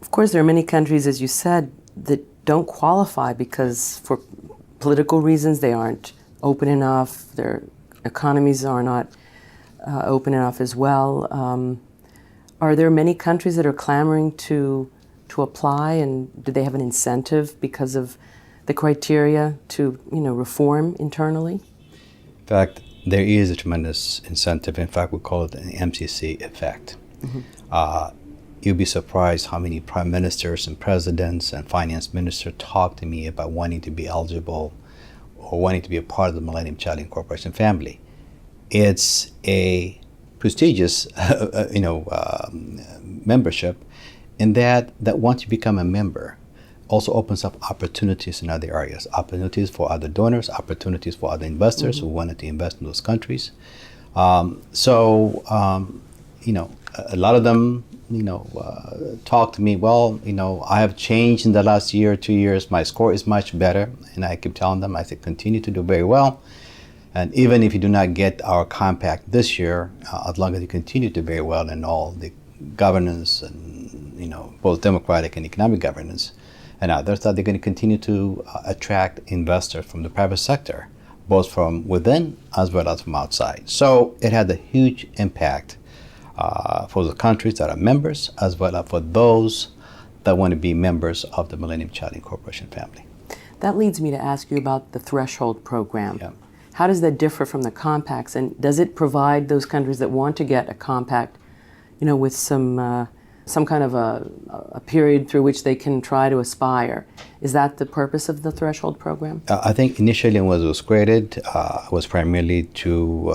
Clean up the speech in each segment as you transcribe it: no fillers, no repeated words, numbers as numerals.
Of course, there are many countries, as you said, that don't qualify because for political reasons they aren't open enough, their economies are not open enough as well. Are there many countries that are clamoring to apply, and do they have an incentive because of the criteria to reform internally? In fact, there is a tremendous incentive. In fact, we call it an MCC effect. Mm-hmm. You'd be surprised how many prime ministers and presidents and finance ministers talk to me about wanting to be eligible or wanting to be a part of the Millennium Challenge Corporation family. It's a prestigious, membership, in that once you become a member, also opens up opportunities in other areas, opportunities for other donors, opportunities for other investors who wanted to invest in those countries. A lot of them, talk to me, well, I have changed in the last year, 2 years, my score is much better. And I keep telling them, I say, continue to do very well. And even if you do not get our compact this year, as long as you continue to do very well in all the governance and, both democratic and economic governance and others, that they're going to continue to attract investors from the private sector, both from within as well as from outside. So it had a huge impact for the countries that are members, as well as for those that want to be members of the Millennium Challenge Corporation family. That leads me to ask you about the threshold program. Yeah. How does that differ from the compacts, and does it provide those countries that want to get a compact, with some kind of a period through which they can try to aspire? Is that the purpose of the threshold program? I think initially when it was created, was primarily to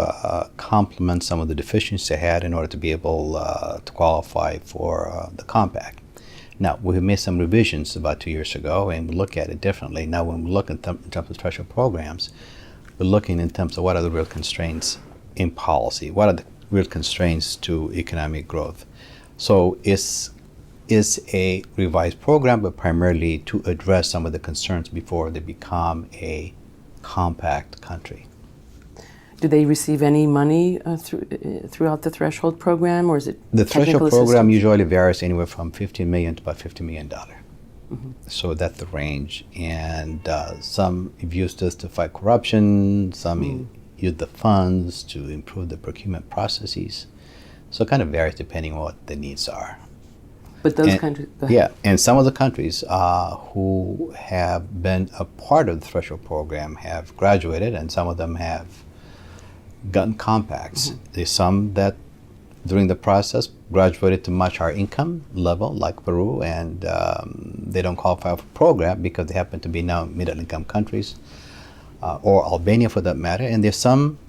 complement some of the deficiencies they had in order to be able to qualify for the compact. Now, we made some revisions about 2 years ago, and we look at it differently. Now, when we look in terms of threshold programs, we're looking in terms of what are the real constraints in policy, what are the real constraints to economic growth. So it's a revised program, but primarily to address some of the concerns before they become a compact country. Do they receive any money throughout the threshold program, or is it the threshold program assistance? usually varies anywhere from $15 million to about $50 million. Mm-hmm. So that's the range. And some have used this to fight corruption, some use the funds to improve the procurement processes. So it kind of varies depending on what the needs are. But those countries... Yeah, and some of the countries who have been a part of the threshold program have graduated, and some of them have gotten compacts. Mm-hmm. There's some that during the process graduated to much higher income level, like Peru, and they don't qualify for the program because they happen to be now middle income countries, or Albania for that matter. And there's some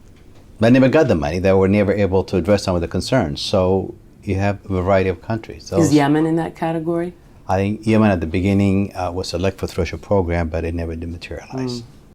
that never got the money, that were never able to address some of the concerns. So you have a variety of countries. Is Yemen in that category? I think Yemen at the beginning was selected for the threshold program, but it never did materialize.